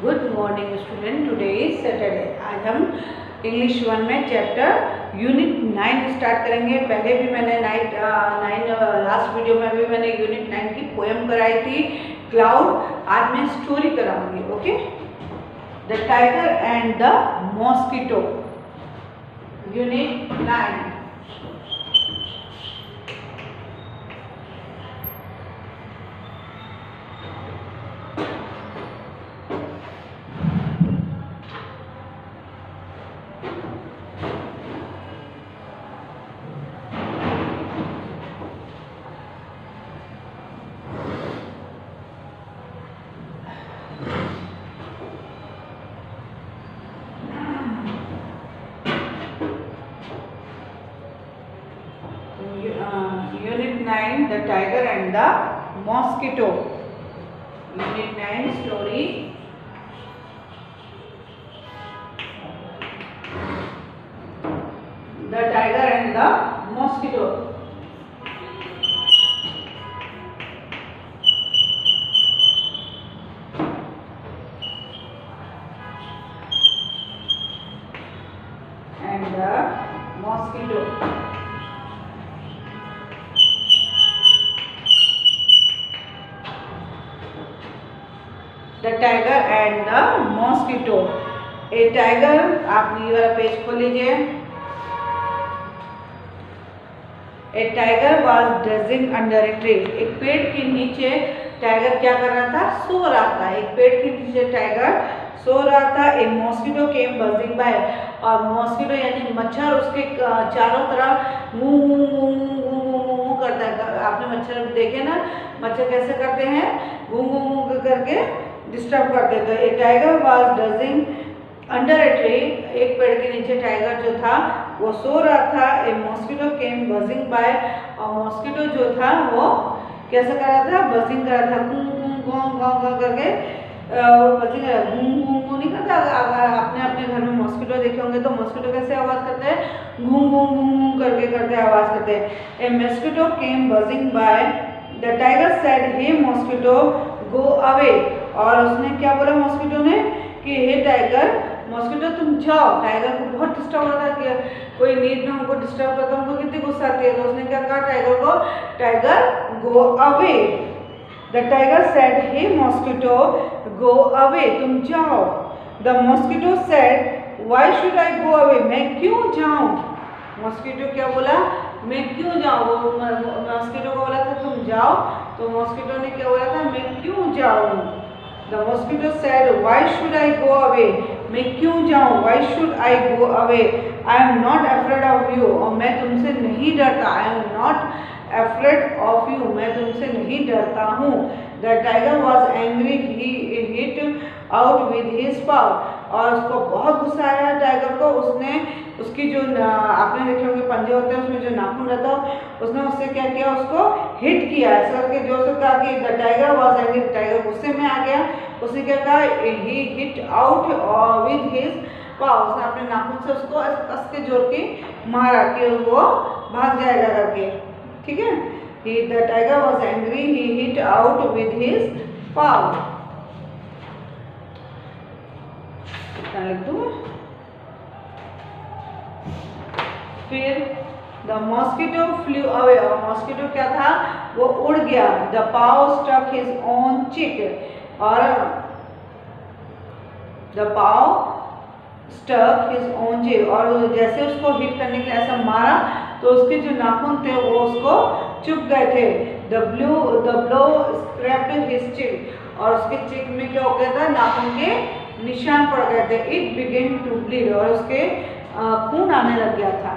Good morning student. Today is Saturday. आज हम English 1 में चैप्टर यूनिट 9 स्टार्ट करेंगे। पहले भी मैंने लास्ट वीडियो में भी मैंने यूनिट 9 की पोएम कराई थी क्लाउड। आज मैं स्टोरी कराऊंगी। Okay, the tiger and the mosquito, unit 9। Unit 9, The Tiger and the Mosquito. Unit 9 story. The Tiger and the Mosquito. And the mosquito. The tiger and the mosquito. A tiger, आप ये वाला page खोल लीजिए। A tiger was dozing under a tree. एक पेड़ के नीचे tiger क्या कर रहा था? सो रहा था। एक पेड़ के नीचे टाइगर सो रहा था। A mosquito came buzzing by. और मॉस्किटो यानी मच्छर उसके चारों तरफ मुंह करता है। आपने मच्छर देखे ना, मच्छर कैसे करते हैं? मुंह करके डिस्टर्ब कर देते हैं। A tiger was dozing under a tree. एक पेड़ के नीचे टाइगर जो था वो सो रहा था। ए मॉस्किटो केम बजिंग बाय। और मॉस्किटो जो था वो कैसे कर रहा था? बजिंग कर रहा था। गूं करके बजिंग गूं नहीं करता। अगर आपने अपने घर में मॉस्किटो देखे होंगे तो मॉस्किटो कैसे आवाज करते हैं? गूं करके करते आवाज करते हैं। A mosquito came buzzing by. The tiger said, hey mosquito go away. और उसने क्या बोला मॉस्किटो ने कि हे टाइगर, मॉस्किटो तुम जाओ। टाइगर को बहुत डिस्टर्ब हो रहा था कि कोई नींद में हमको डिस्टर्ब करता है, हमको कितनी गुस्सा आती है। तो उसने क्या कहा टाइगर को? Tiger go away. The tiger said, hey mosquito go away, तुम जाओ। The mosquito said, why should I go away, मैं क्यों जाऊं? मॉस्किटो क्या बोला? मैं क्यों जाऊं? मॉस्किटो को बोला था तुम जाओ, तो मॉस्किटो ने क्या बोला था? मैं क्यों जाऊं? The mosquito said, why should I go away? मैं क्यों जाऊं? Why should I go away? I am not afraid of you. और मैं तुमसे नहीं डरता। I am not afraid of you. मैं तुमसे नहीं डरता हूँ। The tiger was angry. He hit out with his paw. और उसको बहुत गुस्सा आया टाइगर को। उसने उसकी जो आपने देखे होंगे पंजे होते हैं, उसमें जो नाखून रहता है, उसने उससे क्या किया? उसको हिट किया। ऐसा करके जोर से कहा कि the tiger was angry. Tiger गुस्से में आ गया। उसने क्या कहा? ही हिट आउट विद हिज पाव। उसने अपने नाखून से उसको कस के जोर के मारा कि वो भाग जाएगा करके। ठीक है, the tiger was angry, he hit out with his paw. लिख दूँ। फिर द मॉस्किटो फ्लू अवे। और मॉस्किटो क्या था? वो उड़ गया। The paw stuck his own cheek. और the paw stuck his own cheek. और जैसे उसको हिट करने के लिए ऐसा मारा तो उसके जो नाखून थे वो उसको चुभ गए थे। द ब्लो स्क्रैप्ड हिज चिक। और उसके चिक में क्या हो गया था? नाखून के निशान पड़ गए थे। It began to bleed. और उसके खून आने लग गया था।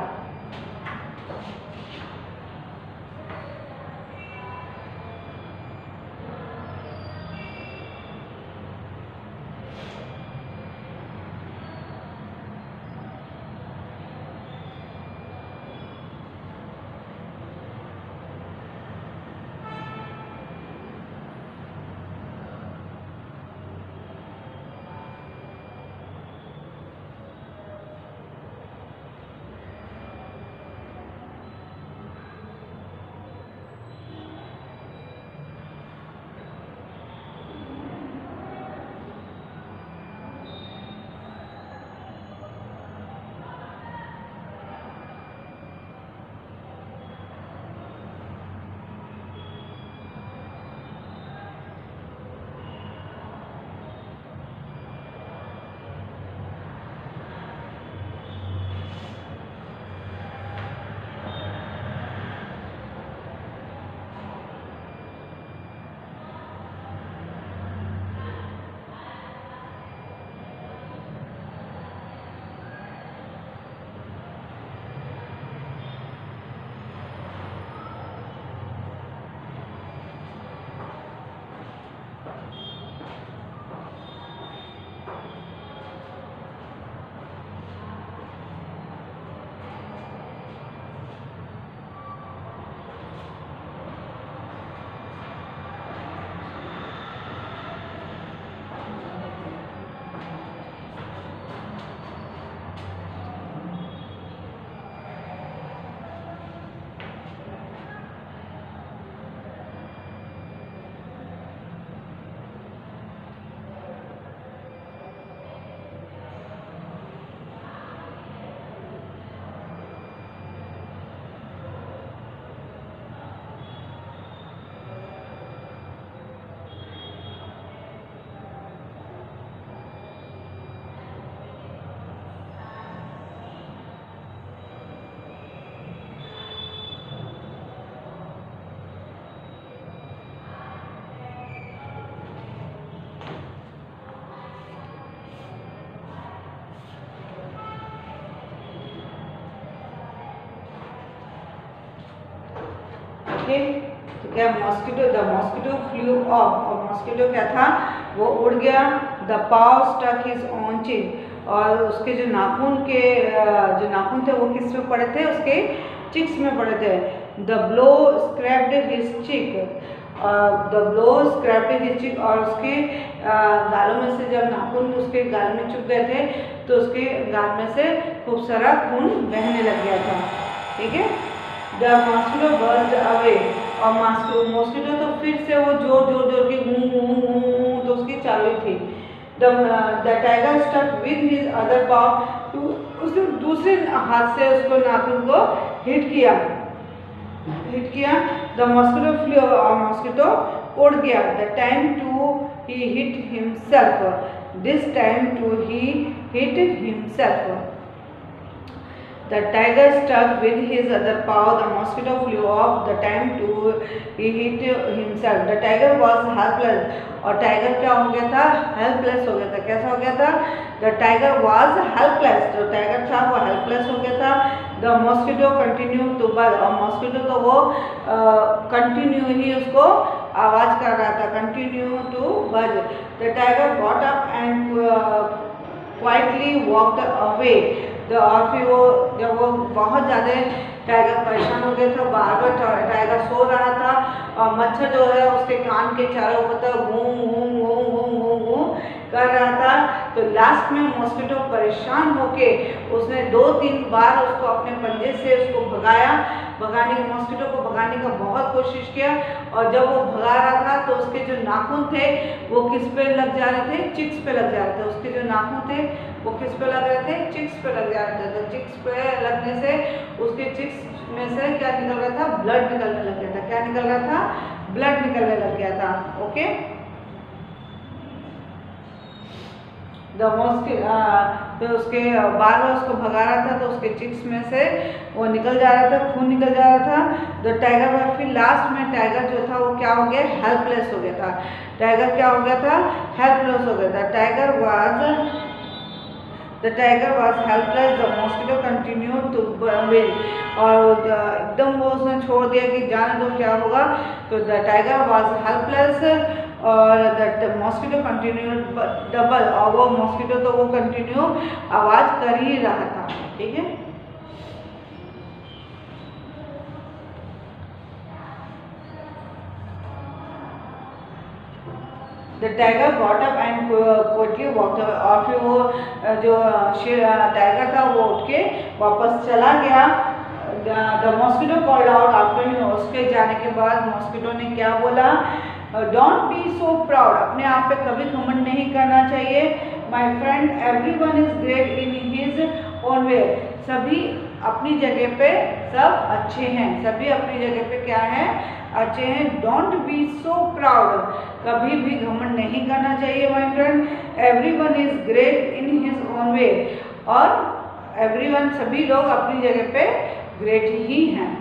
ओके, तो क्या mosquito, the mosquito flew off, और मॉस्किटो क्या था, वो उड़ गया। The paw stuck his on cheek, और उसके जो नाखून थे वो किस में पड़े थे, उसके चिक्स में पड़े थे। द ब्लो स्क्रैप्ड हिज चिक, द ब्लो स्क्रैप्ड हिज चिक, और उसके गालों में से जब नाखून उसके गाल में चुभ गए थे तो उसके गाल में से खूब सारा खून बहने लग गया था। ठीक है। द मॉस्किटो बर्स्ट अवे, और मॉस्किटो तो फिर से वो जोर के घूं तो उसकी चालू थी। The tiger stuck with his other paw too, उसने दूसरे हाथ से उसको नाखून को हिट किया। द मॉस्किटो फ्लू, और मॉस्किटो उड़ गया। The time too he hit himself, this time too he hit himself. The tiger stuck with his other paw. The mosquito flew off. The time to he hit himself. The tiger was helpless. और tiger क्या हो गया था, helpless हो गया था। कैसा हो गया था, द टाइगर was helpless, जो टाइगर था वो हेल्पलेस हो गया था। द मॉस्किटो कंटिन्यू टू बज, और मॉस्किटो तो वो कंटिन्यू ही उसको आवाज कर रहा था, कंटिन्यू टू बज। The tiger got up and quietly walked away. और फिर वो जब वो बहुत ज़्यादा टाइगर परेशान हो गया था, बार बार टाइगर सो रहा था और मच्छर जो है उसके कान के चारों तरफ घूम घूम घूम घूम घूम घूम कर रहा था। तो लास्ट में मॉस्किटो परेशान होके उसने 2-3 बार उसको अपने पंजे से उसको मॉस्किटो को भगाने का बहुत कोशिश किया। और जब वो भगा रहा था तो उसके जो नाखून थे वो किस पे लग जा रहे थे, चिक्स पे लग जा रहे थे। उसके जो नाखून थे वो किस पे लग रहे थे, चिक्स पे लग जा रहे थे। तो चिक्स पे लगने से उसके चिक्स में से क्या निकल रहा था, ब्लड निकलने लग गया था। क्या निकल रहा था, ब्लड निकलने लग गया था। ओके, द मॉस्किटो तो उसके बार बार उसको भगा रहा था तो उसके चिक्स में से वो निकल जा रहा था, खून निकल जा रहा था। द टाइगर, फिर लास्ट में टाइगर जो था वो क्या हो गया, हेल्पलेस हो गया था। टाइगर क्या हो गया था, हेल्पलेस हो गया था। The tiger was helpless. The mosquito continued to bill, और एकदम वो उसने छोड़ दिया कि जाने दो क्या होगा। तो the tiger was helpless, और the mosquito continued double, और वो मॉस्किटो तो वो कंटिन्यू आवाज कर ही रहा था। ठीक है। The tiger got up and quickly walked, और फिर वो जो टाइगर था वो उठ के वापस चला गया। The mosquito called out after him, उसके जाने के बाद मॉस्किटो ने क्या बोला, डोंट बी सो प्राउड, अपने आप पे कभी घमंड नहीं करना चाहिए। My friend, everyone is great in his own way, सभी अपनी जगह पे सब अच्छे हैं, सभी अपनी जगह पे क्या है, अच्छे हैं। डोंट बी सो प्राउड, कभी भी घमंड नहीं करना चाहिए। My friend, everyone is great in his own way, और एवरीवन सभी लोग अपनी जगह पे ग्रेट ही हैं।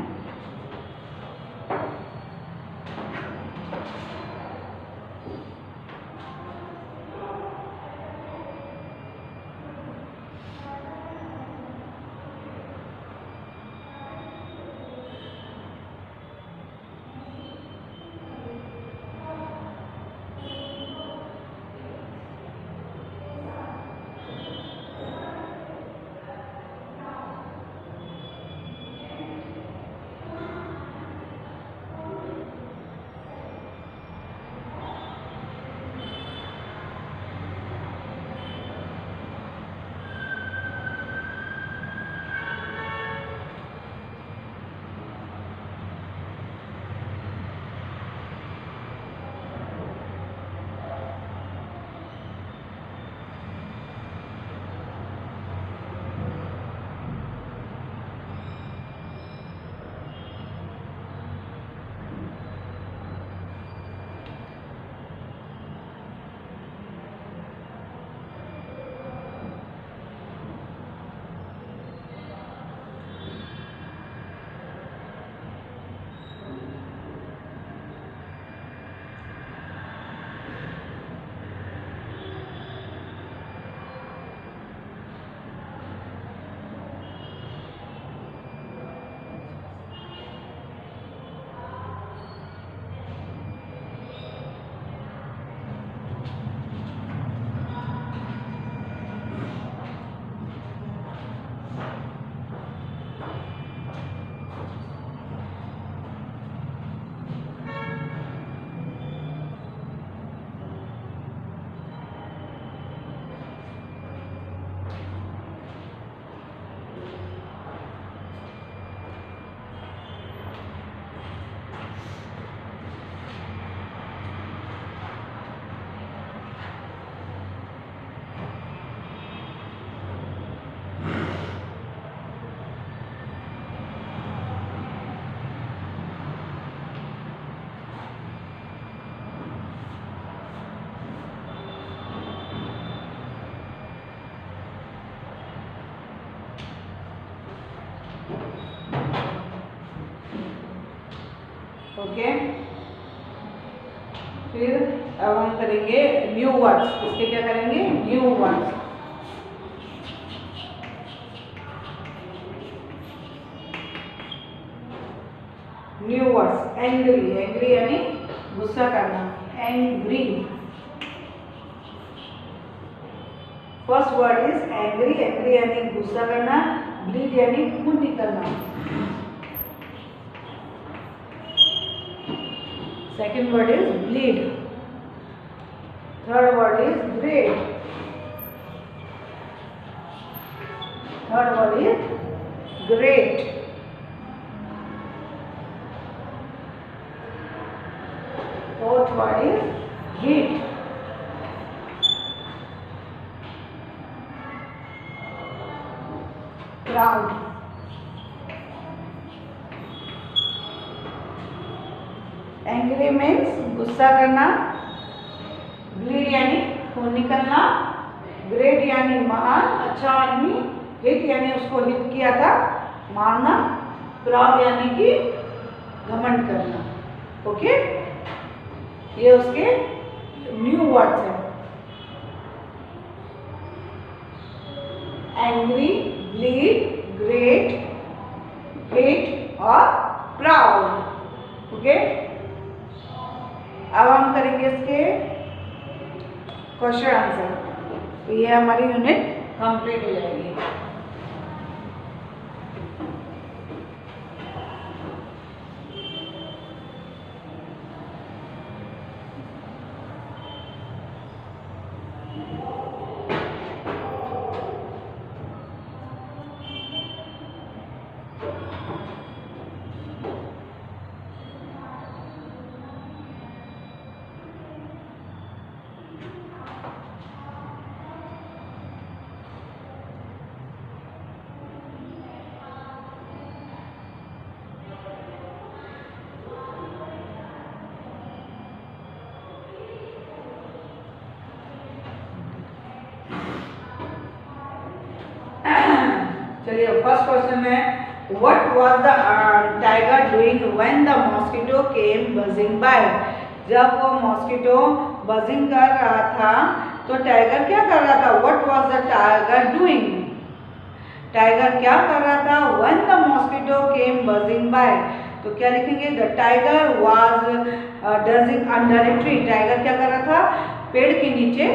ओके। फिर अब हम करेंगे न्यू वर्ड्स। इसके क्या करेंगे? New words. New words. Angry, angry यानी गुस्सा करना, angry. First word is angry, angry यानी गुस्सा करना, ब्लीड यानी खून निकलना। Second word is bleed. Third word is great. Third word is great. Fourth word is hit. Proud. Angry means गुस्सा करना, ब्लीड यानी खून निकलना, ग्रेट यानी महान, अच्छा आदमी, हिट यानी उसको हिट किया था, मारना, प्राउड यानी कि घमंड करना। ओके, ये उसके न्यू वर्ड्स हैं। एंग्री, ब्लीड, ग्रेट, हिट और प्राउड। ओके, अब हम करेंगे इसके क्वेश्चन आंसर। तो ये हमारी यूनिट कंप्लीट हो जाएगी। चलिए, फर्स्ट क्वेश्चन है, what was the tiger doing when the mosquito came buzzing by. जब वो मॉस्किटो बजिंग कर रहा था तो टाइगर क्या कर रहा था? What was the tiger doing? Tiger क्या कर रहा था? When the mosquito came buzzing by. तो क्या लिखेंगे? The tiger was dozing under a tree. Tiger क्या कर रहा था? पेड़ के नीचे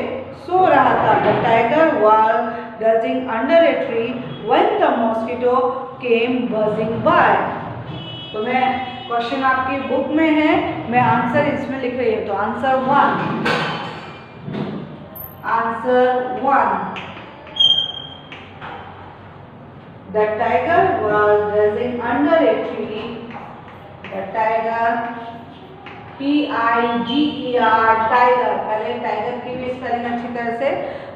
सो रहा था। The tiger was dozing under a tree when the mosquito came buzzing by। तो मैं क्वेश्चन आपकी बुक में है, मैं आंसर इसमें लिख रही हूँ। तो answer 1, answer 1, the tiger was dozing under a tree। the tiger, T-I-G-E-R, tiger. पहले टाइगर की भी स्पेलिंग अच्छी तरह से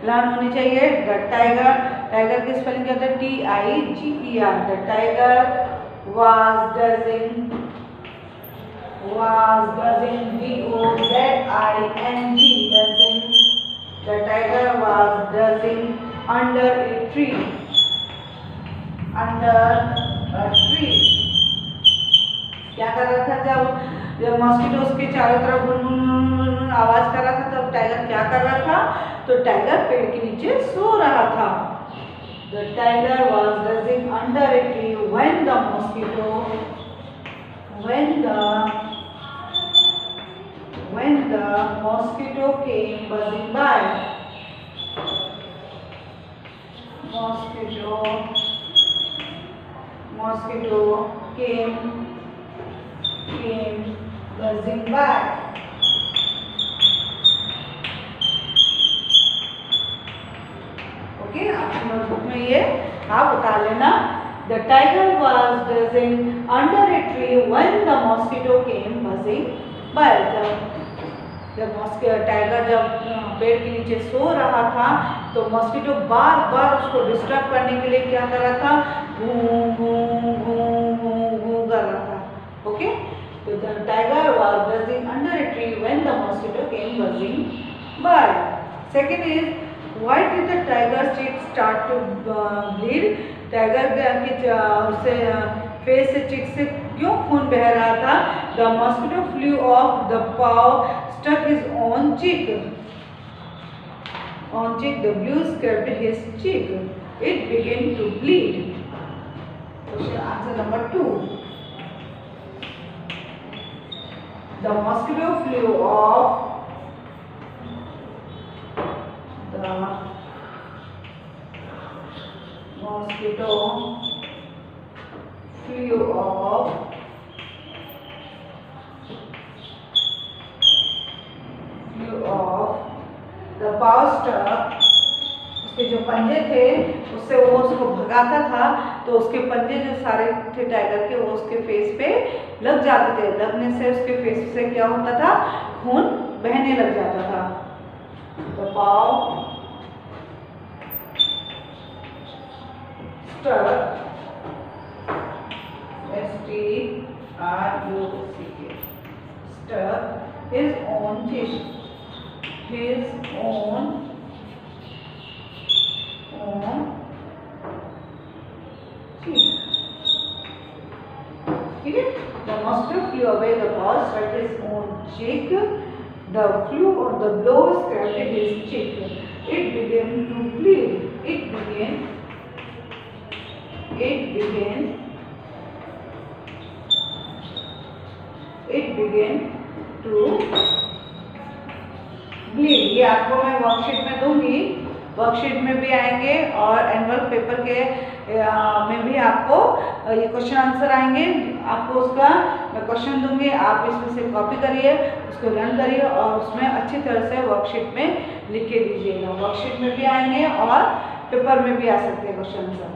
लर्न होनी चाहिए। द टाइगर, टाइगर की स्पेलिंग क्या होता है? T-I-G-E-R। The tiger was dozing, D-O-Z-I-N-G, dozing। the tiger was dozing under a tree, under a tree। क्या कर रहा था? जब मॉस्किटो उसके चारों तरफ गुनगुन आवाज कर रहा था, तब टाइगर क्या कर रहा था? तो टाइगर पेड़ के नीचे सो रहा था। The tiger was dozing under a tree when the mosquito came buzzing by। Mosquito came buzzing by। Okay, आपकी नोटबुक में ये आप बता लेना। The tiger was dozing under a tree when the mosquito came buzzing by। Tiger जब पेड़ के नीचे सो रहा था तो मॉस्किटो बार बार उसको डिस्टर्ब करने के लिए क्या कर रहा था? घूं घूं घूं घूं घूं कर रहा था। ओके, तो the tiger was buzzing under a tree when the mosquito came buzzing by। Second is, why did the tiger's cheeks start to bleed? Tiger के उससे फेस से, चीक से क्यों खून बह रहा था? the mosquito flew off the paw, stuck his own cheek. On cheek, the blue scraped his cheek. It began to bleed. Question answer number 2. The mosquito flew off the mosquito flew off the paw stuck. उसके जो पंजे थे उससे वो उसको भगाता था, तो उसके पंजे जो सारे थे टाइगर के वो उसके फेस पे लग जाते थे। लगने से उसके फेस से क्या होता था, खून बहने लग जाता था। The paw stuck, S-T-R-U-C-K, stuck his own cheek. His own cheek. ठीक है, the mosquito flew away, the paw struck his own cheek, the blow scratched his cheek. It began to bleed. It began to bleed. ये आपको मैं worksheet में दूंगी, worksheet में भी आएंगे और एनुअल पेपर के में भी आपको ये क्वेश्चन आंसर आएंगे। आपको उसका मैं क्वेश्चन दूंगी, आप इसमें से कॉपी करिए, उसको रन करिए और उसमें अच्छी तरह से वर्कशीट में लिख के दीजिएगा। वर्कशीट में भी आएंगे और पेपर में भी आ सकते हैं question answer.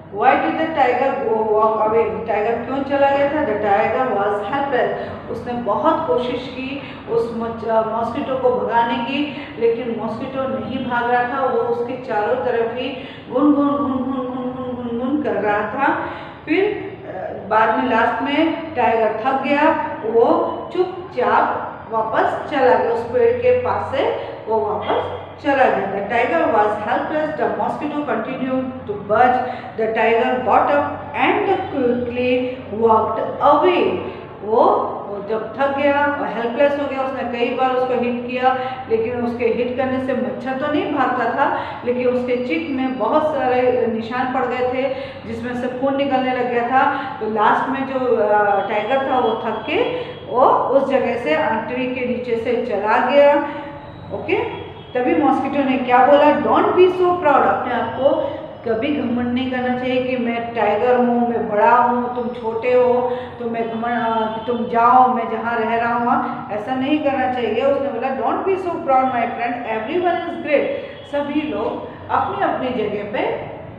Why did the tiger walk away? Tiger क्यों चला गया था? The tiger was helpless. उसने बहुत कोशिश की उस मॉस्किटो को भगाने की, लेकिन मॉस्किटो नहीं भाग रहा था। वो उसके चारों तरफ ही गुन गुन कर रहा था। फिर बाद में लास्ट में टाइगर थक गया, वो चुपचाप वापस चला गया, उस पेड़ के पास से वो वापस चला गया। The tiger was helpless. The mosquito continued to buzz. The tiger got up and quickly walked away. वो जब थक गया और हेल्पलेस हो गया, उसने कई बार उसको हिट किया, लेकिन उसके हिट करने से मच्छर तो नहीं भागता था, लेकिन उसके चिक में बहुत सारे निशान पड़ गए थे जिसमें से खून निकलने लग गया था। तो लास्ट में जो टाइगर था वो थक के वो उस जगह से ट्री के नीचे से चला गया। ओके, तभी मॉस्किटो ने क्या बोला? Don't be so proud. अपने आप को कभी घमंड नहीं करना चाहिए कि मैं टाइगर हूँ, मैं बड़ा हूँ, तुम छोटे हो, तो मैं घमंड, तुम जाओ, मैं जहाँ रह रहा हूँ, ऐसा नहीं करना चाहिए। उसने बोला don't be so proud my friend, everyone is great. सभी लोग अपनी अपनी जगह पे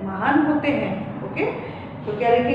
महान होते हैं। ओके, तो क्या लिखेंगे?